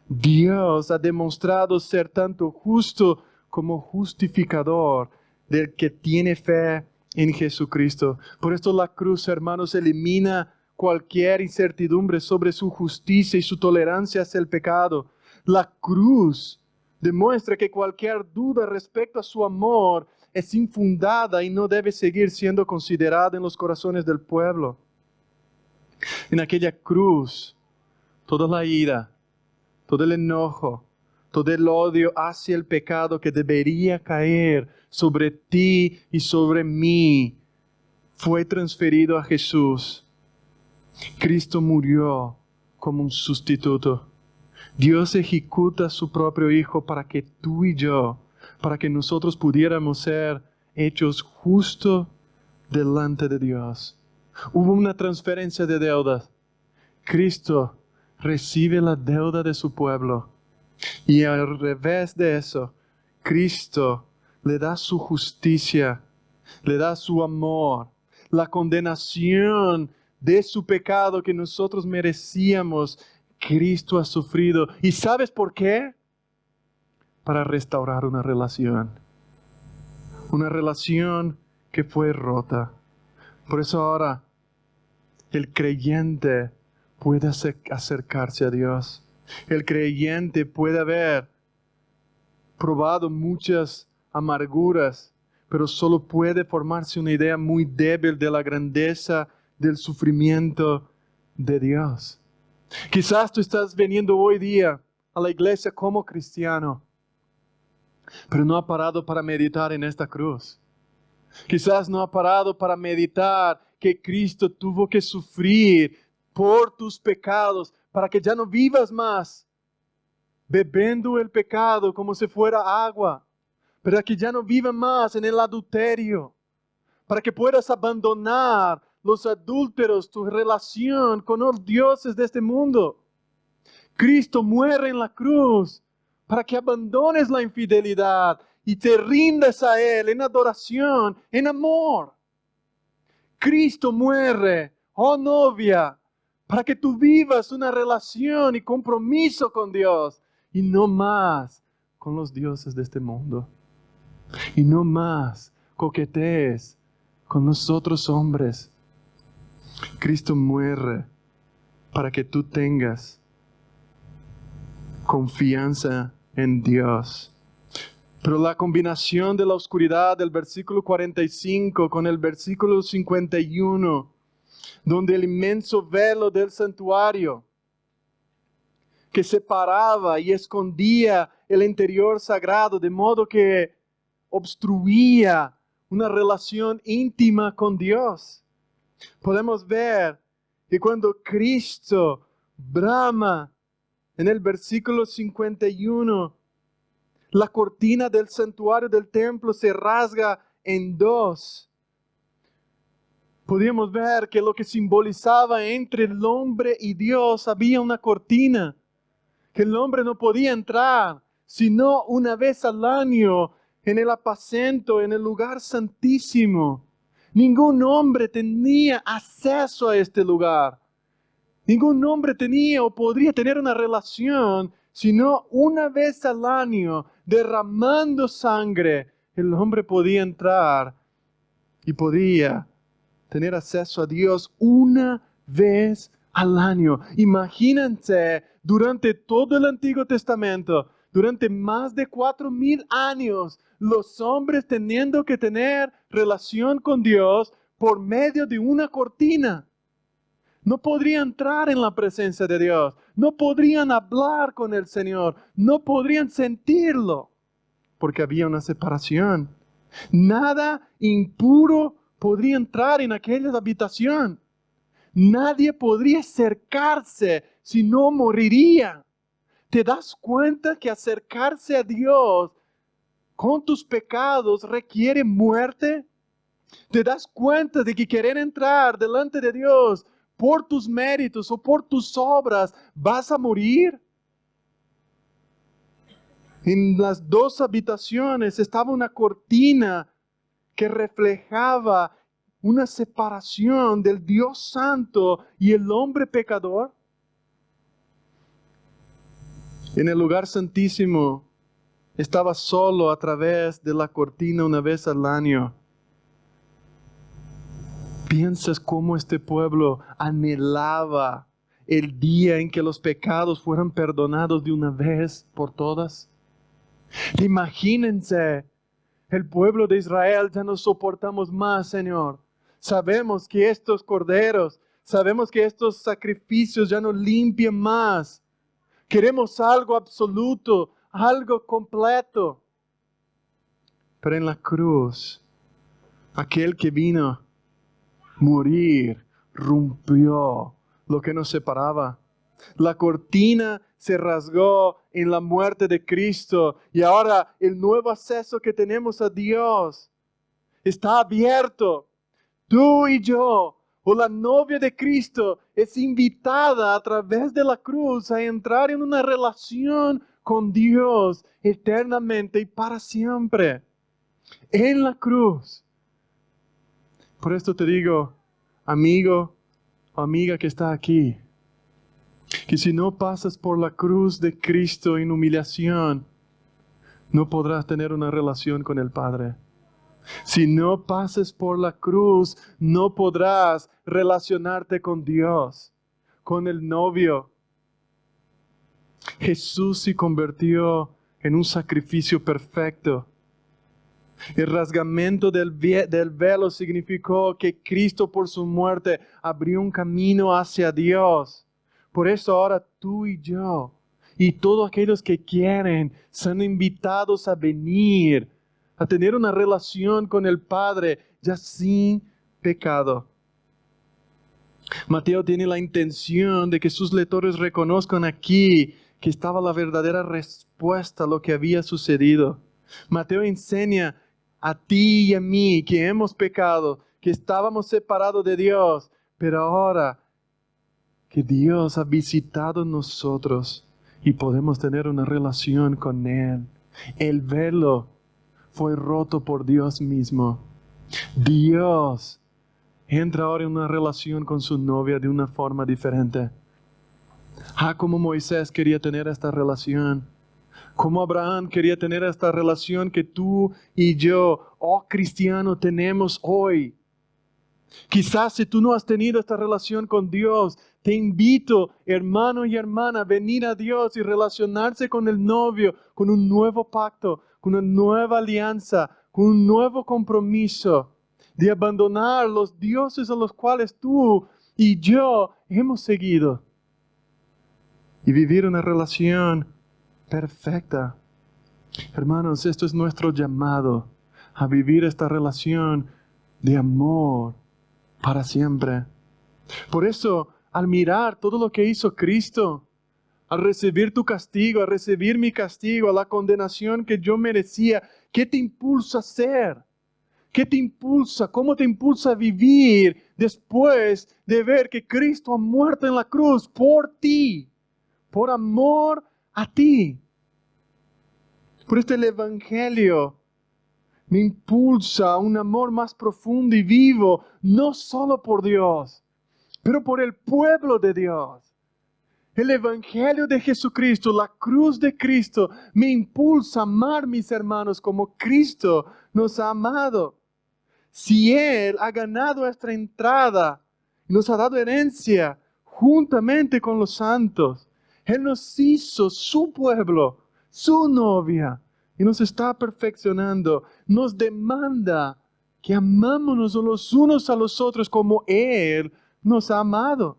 Dios ha demostrado ser tanto justo como justificador del que tiene fe en Jesucristo. Por esto la cruz, hermanos, elimina cualquier incertidumbre sobre su justicia y su tolerancia hacia el pecado. La cruz demuestra que cualquier duda respecto a su amor es infundada y no debe seguir siendo considerada en los corazones del pueblo. En aquella cruz, toda la ira, todo el enojo, todo el odio hacia el pecado que debería caer sobre ti y sobre mí, fue transferido a Jesús. Cristo murió como un sustituto. Dios ejecuta a su propio Hijo para que tú y yo, para que nosotros pudiéramos ser hechos justos delante de Dios. Hubo una transferencia de deudas. Cristo recibe la deuda de su pueblo. Y al revés de eso, Cristo le da su justicia, le da su amor, la condenación de su pecado que nosotros merecíamos. Cristo ha sufrido. ¿Y sabes por qué? Para restaurar una relación que fue rota. Por eso ahora el creyente puede acercarse a Dios. El creyente puede haber probado muchas amarguras, pero solo puede formarse una idea muy débil de la grandeza del sufrimiento de Dios. Quizás tú estás viniendo hoy día a la iglesia como cristiano, pero no ha parado para meditar en esta cruz. Quizás no ha parado para meditar que Cristo tuvo que sufrir por tus pecados para que ya no vivas más bebiendo el pecado como si fuera agua, para que ya no vivas más en el adulterio, para que puedas abandonar los adúlteros, tu relación con los dioses de este mundo. Cristo muere en la cruz para que abandones la infidelidad y te rindas a Él en adoración, en amor. Cristo muere, oh novia, para que tú vivas una relación y compromiso con Dios y no más con los dioses de este mundo. Y no más coquetees con los otros hombres. Cristo muere para que tú tengas confianza en Dios. Pero la combinación de la oscuridad del versículo 45 con el versículo 51, donde el inmenso velo del santuario que separaba y escondía el interior sagrado, de modo que obstruía una relación íntima con Dios. Podemos ver que cuando Cristo brama en el versículo 51, la cortina del santuario del templo se rasga en dos. Podíamos ver que lo que simbolizaba entre el hombre y Dios había una cortina, que el hombre no podía entrar sino una vez al año en el aposento, en el lugar santísimo. Ningún hombre tenía acceso a este lugar. Ningún hombre tenía o podría tener una relación, sino una vez al año, derramando sangre, el hombre podía entrar y podía tener acceso a Dios una vez al año. Imagínense, durante todo el Antiguo Testamento, durante más de 4,000 años, los hombres teniendo que tener relación con Dios por medio de una cortina. No podrían entrar en la presencia de Dios. No podrían hablar con el Señor. No podrían sentirlo. Porque había una separación. Nada impuro podría entrar en aquella habitación. Nadie podría acercarse si no moriría. ¿Te das cuenta que acercarse a Dios con tus pecados requiere muerte? ¿Te das cuenta de que querer entrar delante de Dios por tus méritos o por tus obras vas a morir? En las dos habitaciones estaba una cortina que reflejaba una separación del Dios Santo y el hombre pecador. En el lugar santísimo estaba solo a través de la cortina una vez al año. ¿Piensas cómo este pueblo anhelaba el día en que los pecados fueran perdonados de una vez por todas? Imagínense, el pueblo de Israel, ya no soportamos más, Señor. Sabemos que estos corderos, sabemos que estos sacrificios ya no limpian más. Queremos algo absoluto, algo completo. Pero en la cruz, aquel que vino a morir, rompió lo que nos separaba. La cortina se rasgó en la muerte de Cristo y ahora el nuevo acceso que tenemos a Dios está abierto. Tú y yo, o la novia de Cristo, es invitada a través de la cruz a entrar en una relación con Dios eternamente y para siempre. En la cruz. Por esto te digo, amigo o amiga que está aquí, que si no pasas por la cruz de Cristo en humillación, no podrás tener una relación con el Padre. Si no pases por la cruz, no podrás relacionarte con Dios, con el novio. Jesús se convirtió en un sacrificio perfecto. El rasgamiento del velo significó que Cristo por su muerte abrió un camino hacia Dios. Por eso ahora tú y yo y todos aquellos que quieren son invitados a venir, a tener una relación con el Padre ya sin pecado. Mateo tiene la intención de que sus lectores reconozcan aquí que estaba la verdadera respuesta a lo que había sucedido. Mateo enseña a ti y a mí que hemos pecado, que estábamos separados de Dios, pero ahora que Dios ha visitado nosotros y podemos tener una relación con Él. El velo fue roto por Dios mismo. Dios entra ahora en una relación con su novia de una forma diferente. Como Moisés quería tener esta relación. Como Abraham quería tener esta relación que tú y yo, cristiano, tenemos hoy. Quizás si tú no has tenido esta relación con Dios, te invito, hermano y hermana, a venir a Dios y relacionarse con el novio, con un nuevo pacto, con una nueva alianza, con un nuevo compromiso de abandonar los dioses a los cuales tú y yo hemos seguido y vivir una relación perfecta. Hermanos, esto es nuestro llamado a vivir esta relación de amor para siempre. Por eso, al mirar todo lo que hizo Cristo, al recibir tu castigo, al recibir mi castigo, a la condenación que yo merecía, ¿qué te impulsa a hacer? ¿Qué te impulsa? ¿Cómo te impulsa a vivir después de ver que Cristo ha muerto en la cruz por ti, por amor a ti? Por esto el Evangelio me impulsa a un amor más profundo y vivo, no solo por Dios, pero por el pueblo de Dios. El Evangelio de Jesucristo, la cruz de Cristo, me impulsa a amar, mis hermanos, como Cristo nos ha amado. Si Él ha ganado nuestra entrada, nos ha dado herencia juntamente con los santos, Él nos hizo su pueblo, su novia, y nos está perfeccionando. Nos demanda que amámonos los unos a los otros como Él nos ha amado.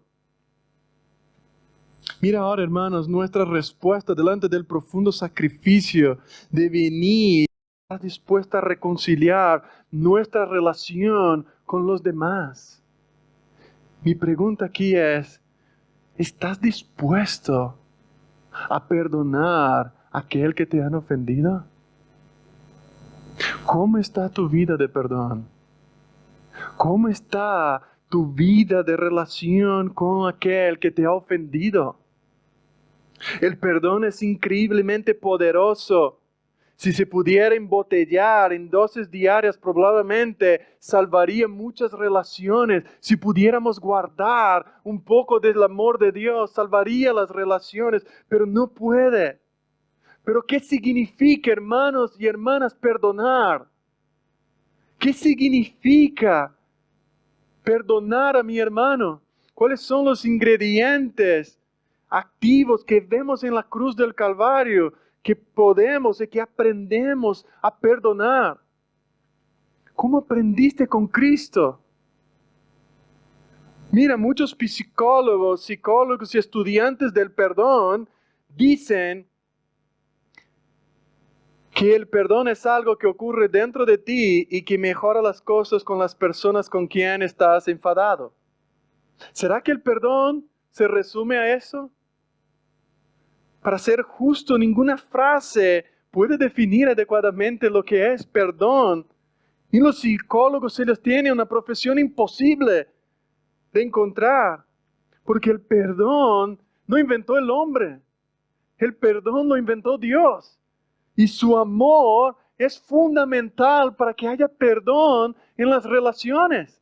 Mira ahora, hermanos, nuestra respuesta delante del profundo sacrificio de venir, está dispuesta a reconciliar nuestra relación con los demás. Mi pregunta aquí es, ¿estás dispuesto a perdonar a aquel que te han ofendido? ¿Cómo está tu vida de perdón? ¿Cómo está tu vida de relación con aquel que te ha ofendido? El perdón es increíblemente poderoso. Si se pudiera embotellar en dosis diarias, probablemente salvaría muchas relaciones. Si pudiéramos guardar un poco del amor de Dios, salvaría las relaciones, pero no puede. Pero ¿qué significa, hermanos y hermanas, perdonar? ¿Qué significa perdonar a mi hermano? ¿Cuáles son los ingredientes activos que vemos en la cruz del Calvario, que podemos y que aprendemos a perdonar? ¿Cómo aprendiste con Cristo? Mira, muchos psicólogos y estudiantes del perdón dicen que el perdón es algo que ocurre dentro de ti y que mejora las cosas con las personas con quien estás enfadado. ¿Será que el perdón se resume a eso? Para ser justo, ninguna frase puede definir adecuadamente lo que es perdón. Y los psicólogos ellos tienen una profesión imposible de encontrar. Porque el perdón no inventó el hombre. El perdón lo inventó Dios. Y su amor es fundamental para que haya perdón en las relaciones.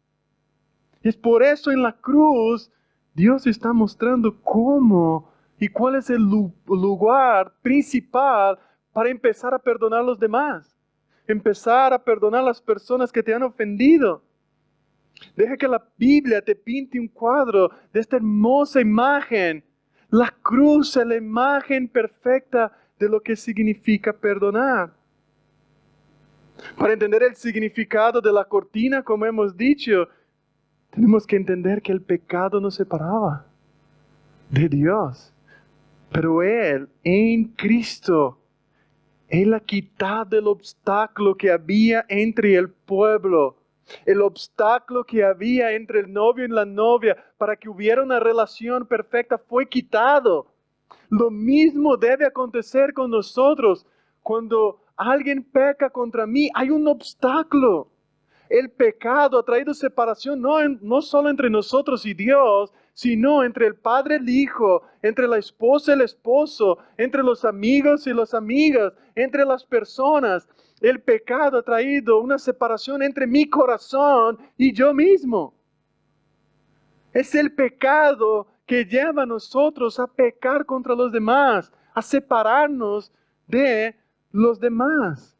Es por eso en la cruz Dios está mostrando cómo y cuál es el lugar principal para empezar a perdonar a los demás. empezar a perdonar a las personas que te han ofendido. Deja que la Biblia te pinte un cuadro de esta hermosa imagen. La cruz es la imagen perfecta de lo que significa perdonar. Para entender el significado de la cortina, como hemos dicho, tenemos que entender que el pecado nos separaba de Dios. Pero Él, en Cristo, Él ha quitado el obstáculo que había entre el pueblo. El obstáculo que había entre el novio y la novia para que hubiera una relación perfecta fue quitado. Lo mismo debe acontecer con nosotros. Cuando alguien peca contra mí, hay un obstáculo. El pecado ha traído separación no solo entre nosotros y Dios, sino entre el padre y el hijo, entre la esposa y el esposo, entre los amigos y las amigas, entre las personas. El pecado ha traído una separación entre mi corazón y yo mismo. Es el pecado que lleva a nosotros a pecar contra los demás, a separarnos de los demás.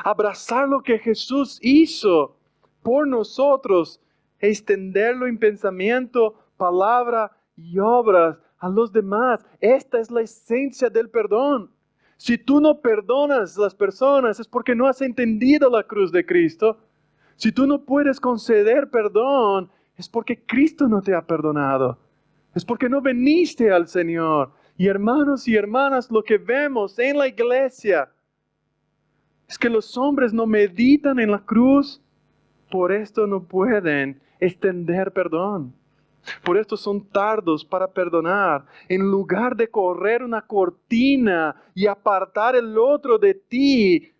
Abrazar lo que Jesús hizo por nosotros, extenderlo en pensamiento, palabra y obras a los demás. Esta es la esencia del perdón. Si tú no perdonas a las personas es porque no has entendido la cruz de Cristo. Si tú no puedes conceder perdón es porque Cristo no te ha perdonado. Es porque no viniste al Señor. Y hermanos y hermanas, lo que vemos en la iglesia es que los hombres no meditan en la cruz, por esto no pueden extender perdón. Por esto son tardos para perdonar. En lugar de correr una cortina y apartar el otro de ti,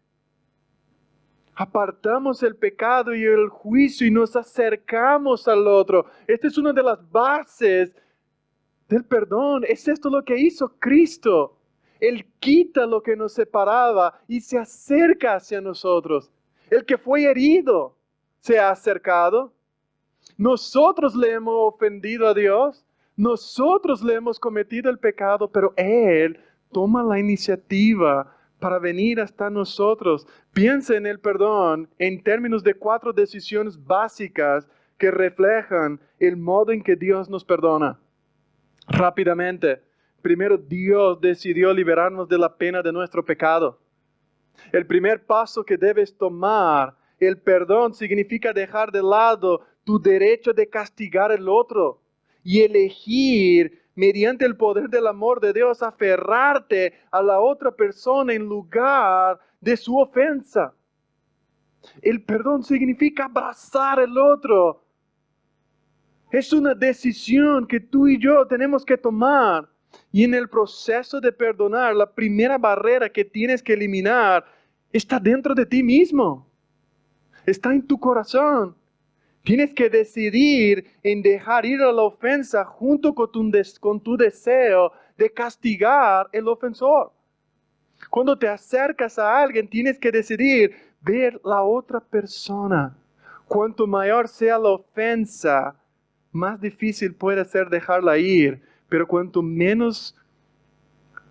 apartamos el pecado y el juicio y nos acercamos al otro. Esta es una de las bases del perdón. Es esto lo que hizo Cristo. Él quita lo que nos separaba y se acerca hacia nosotros. El que fue herido se ha acercado. Nosotros le hemos ofendido a Dios. Nosotros le hemos cometido el pecado, pero Él toma la iniciativa para venir hasta nosotros. Piensa en el perdón en términos de 4 decisiones básicas que reflejan el modo en que Dios nos perdona. Rápidamente. Primero, Dios decidió liberarnos de la pena de nuestro pecado. El primer paso que debes tomar, el perdón, significa dejar de lado tu derecho de castigar al otro y elegir, mediante el poder del amor de Dios, aferrarte a la otra persona en lugar de su ofensa. El perdón significa abrazar al otro. Es una decisión que tú y yo tenemos que tomar. Y en el proceso de perdonar, la primera barrera que tienes que eliminar está dentro de ti mismo. Está en tu corazón. Tienes que decidir en dejar ir a la ofensa junto con tu deseo de castigar al ofensor. Cuando te acercas a alguien, tienes que decidir ver la otra persona. Cuanto mayor sea la ofensa, más difícil puede ser dejarla ir. Pero cuanto menos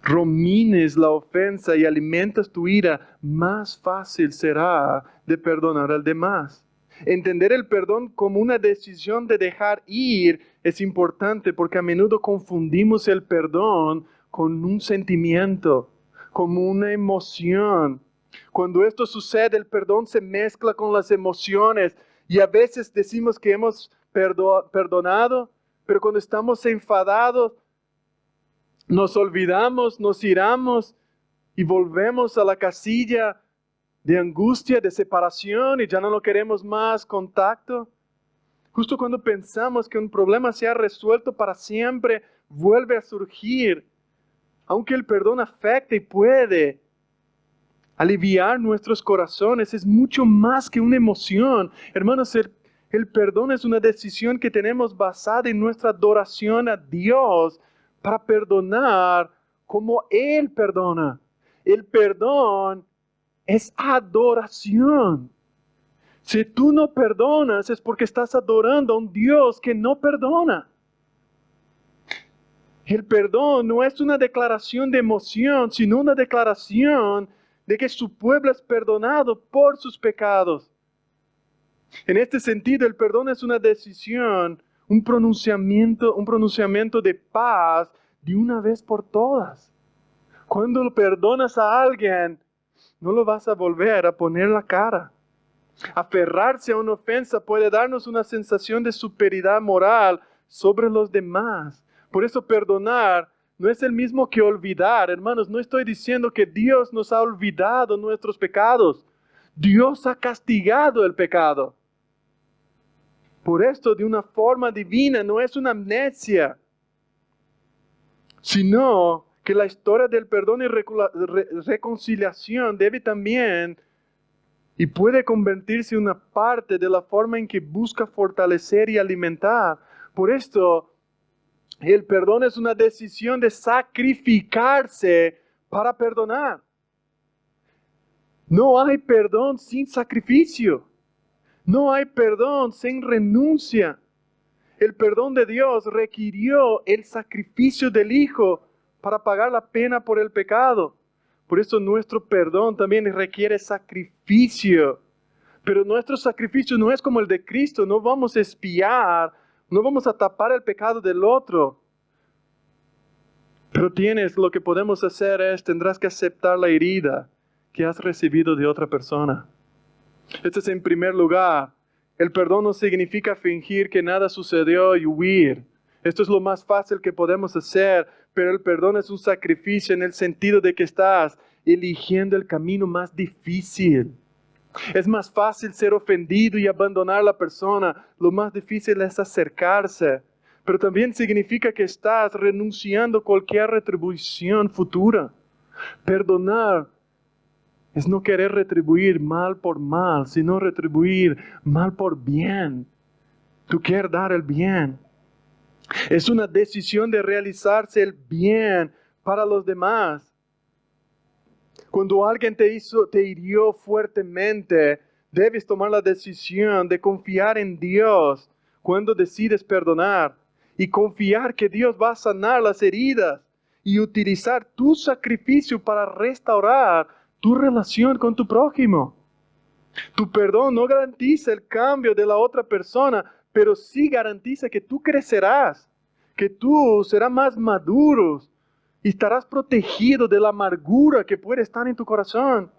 rumines la ofensa y alimentas tu ira, más fácil será de perdonar al demás. Entender el perdón como una decisión de dejar ir es importante porque a menudo confundimos el perdón con un sentimiento, como una emoción. Cuando esto sucede, el perdón se mezcla con las emociones y a veces decimos que hemos perdonado, pero cuando estamos enfadados, nos olvidamos, nos iramos y volvemos a la casilla de angustia, de separación y ya no queremos más contacto. Justo cuando pensamos que un problema se ha resuelto para siempre, vuelve a surgir. Aunque el perdón afecta y puede aliviar nuestros corazones, es mucho más que una emoción. Hermanos, el perdón es una decisión que tenemos basada en nuestra adoración a Dios para perdonar como Él perdona. El perdón es adoración. Si tú no perdonas es porque estás adorando a un Dios que no perdona. El perdón no es una declaración de emoción, sino una declaración de que su pueblo es perdonado por sus pecados. En este sentido, el perdón es una decisión, un pronunciamiento de paz de una vez por todas. Cuando lo perdonas a alguien, no lo vas a volver a poner la cara. Aferrarse a una ofensa puede darnos una sensación de superioridad moral sobre los demás. Por eso perdonar no es el mismo que olvidar. Hermanos, no estoy diciendo que Dios nos ha olvidado nuestros pecados. Dios ha castigado el pecado. Por esto, de una forma divina, no es una amnesia, sino que la historia del perdón y reconciliación debe también y puede convertirse en una parte de la forma en que busca fortalecer y alimentar. Por esto, el perdón es una decisión de sacrificarse para perdonar. No hay perdón sin sacrificio. No hay perdón sin renuncia. El perdón de Dios requirió el sacrificio del Hijo para pagar la pena por el pecado. Por eso nuestro perdón también requiere sacrificio. Pero nuestro sacrificio no es como el de Cristo. No vamos a espiar, no vamos a tapar el pecado del otro. Pero lo que podemos hacer es, tendrás que aceptar la herida que has recibido de otra persona. Este es en primer lugar. El perdón no significa fingir que nada sucedió y huir. Esto es lo más fácil que podemos hacer, pero el perdón es un sacrificio en el sentido de que estás eligiendo el camino más difícil. Es más fácil ser ofendido y abandonar a la persona. Lo más difícil es acercarse. Pero también significa que estás renunciando a cualquier retribución futura. Perdonar es no querer retribuir mal por mal, sino retribuir mal por bien. Tú quieres dar el bien. Es una decisión de realizarse el bien para los demás. Cuando alguien te hirió fuertemente, debes tomar la decisión de confiar en Dios cuando decides perdonar y confiar que Dios va a sanar las heridas y utilizar tu sacrificio para restaurar tu relación con tu prójimo. Tu perdón no garantiza el cambio de la otra persona, pero sí garantiza que tú crecerás, que tú serás más maduro y estarás protegido de la amargura que puede estar en tu corazón.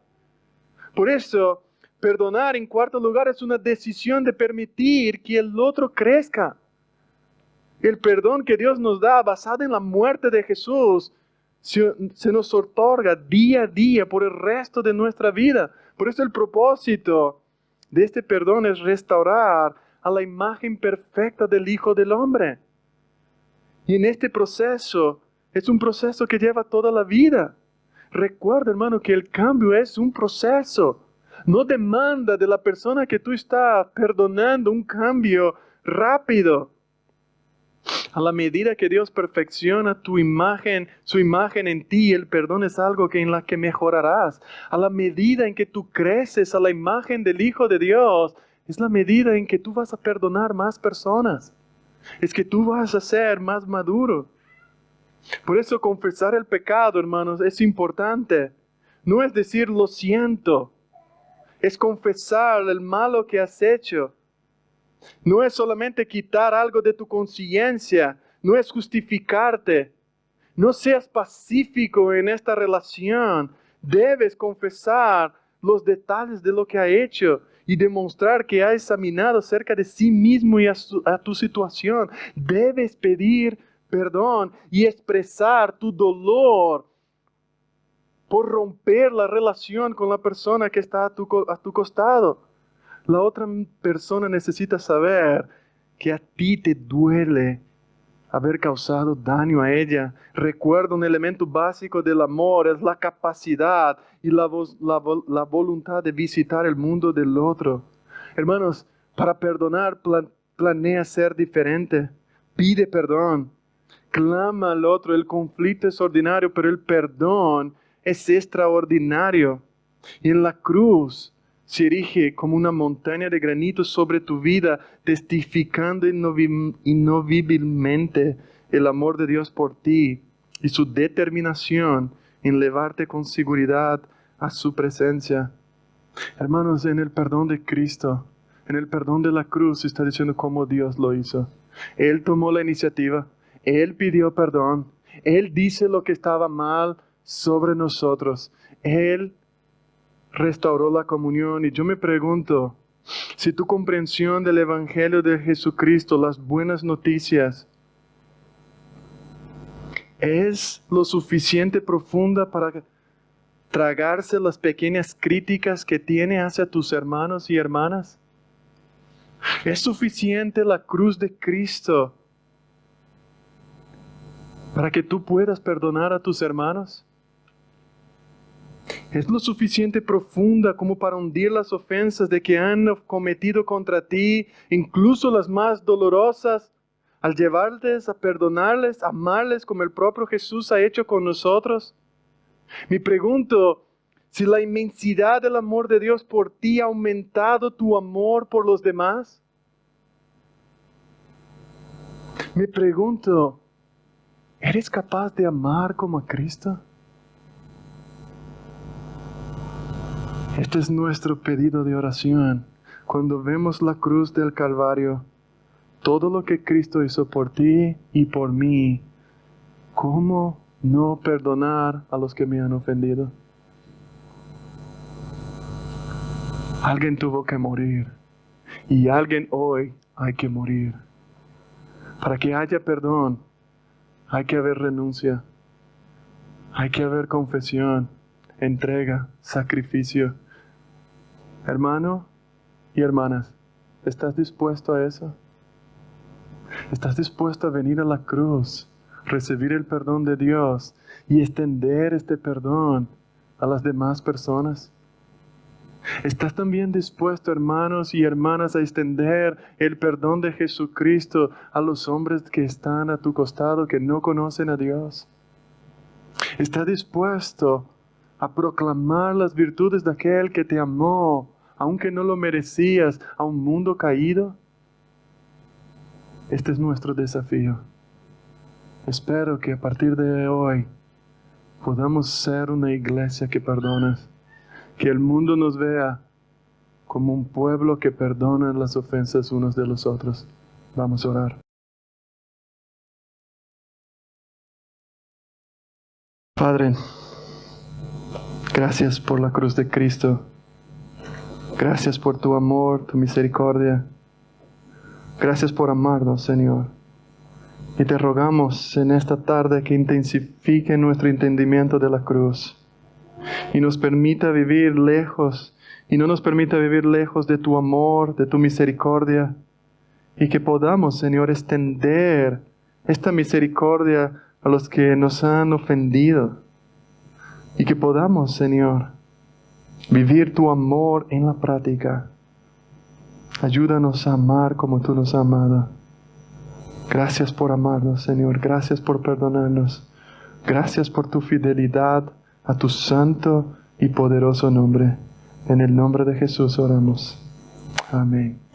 Por eso, perdonar en cuarto lugar es una decisión de permitir que el otro crezca. El perdón que Dios nos da basado en la muerte de Jesús se nos otorga día a día por el resto de nuestra vida. Por eso el propósito de este perdón es restaurar a la imagen perfecta del Hijo del Hombre. Y en este proceso, es un proceso que lleva toda la vida. Recuerda, hermano, que el cambio es un proceso. No demanda de la persona que tú estás perdonando un cambio rápido. A la medida que Dios perfecciona su imagen en ti, el perdón es algo en la que mejorarás. A la medida en que tú creces a la imagen del Hijo de Dios, es la medida en que tú vas a perdonar más personas. Es que tú vas a ser más maduro. Por eso confesar el pecado, hermanos, es importante. No es decir lo siento, es confesar el malo que has hecho. No es solamente quitar algo de tu conciencia, no es justificarte. No seas pacífico en esta relación. Debes confesar los detalles de lo que ha hecho y demostrar que ha examinado acerca de sí mismo y a tu situación. Debes pedir perdón y expresar tu dolor por romper la relación con la persona que está a tu costado. La otra persona necesita saber que a ti te duele haber causado daño a ella. Recuerda, un elemento básico del amor es la capacidad y la voluntad de visitar el mundo del otro. Hermanos, para perdonar, planea ser diferente. Pide perdón. Clama al otro. El conflicto es ordinario, pero el perdón es extraordinario. Y en la cruz se erige como una montaña de granito sobre tu vida, testificando inmovilmente el amor de Dios por ti y su determinación en llevarte con seguridad a su presencia. Hermanos, en el perdón de Cristo, en el perdón de la cruz, está diciendo cómo Dios lo hizo. Él tomó la iniciativa, Él pidió perdón, Él dice lo que estaba mal sobre nosotros, Él restauró la comunión. Y yo me pregunto, si tu comprensión del Evangelio de Jesucristo, las buenas noticias, es lo suficiente profunda para tragarse las pequeñas críticas que tiene hacia tus hermanos y hermanas. ¿Es suficiente la cruz de Cristo para que tú puedas perdonar a tus hermanos? ¿Es lo suficiente profunda como para hundir las ofensas de que han cometido contra ti, incluso las más dolorosas, al llevarles a perdonarles, amarles como el propio Jesús ha hecho con nosotros? Me pregunto, si la inmensidad del amor de Dios por ti ha aumentado tu amor por los demás. Me pregunto, ¿eres capaz de amar como a Cristo? Este es nuestro pedido de oración. Cuando vemos la cruz del Calvario, todo lo que Cristo hizo por ti y por mí, ¿cómo no perdonar a los que me han ofendido? Alguien tuvo que morir y alguien hoy hay que morir. Para que haya perdón, hay que haber renuncia, hay que haber confesión, entrega, sacrificio. Hermano y hermanas, ¿estás dispuesto a eso? ¿Estás dispuesto a venir a la cruz, recibir el perdón de Dios y extender este perdón a las demás personas? ¿Estás también dispuesto, hermanos y hermanas, a extender el perdón de Jesucristo a los hombres que están a tu costado, que no conocen a Dios? ¿Estás dispuesto a proclamar las virtudes de aquel que te amó, aunque no lo merecías, a un mundo caído? Este es nuestro desafío. Espero que a partir de hoy podamos ser una iglesia que perdona. Que el mundo nos vea como un pueblo que perdona las ofensas unos de los otros. Vamos a orar. Padre, gracias por la cruz de Cristo. Gracias por tu amor, tu misericordia. Gracias por amarnos, Señor. Y te rogamos en esta tarde que intensifique nuestro entendimiento de la cruz. Y nos permita vivir lejos, y no nos permita vivir lejos de tu amor, de tu misericordia, y que podamos, Señor, extender esta misericordia a los que nos han ofendido, y que podamos, Señor, vivir tu amor en la práctica. Ayúdanos a amar como tú nos has amado. Gracias por amarnos, Señor, gracias por perdonarnos, gracias por tu fidelidad a tu santo y poderoso nombre. En el nombre de Jesús oramos. Amén.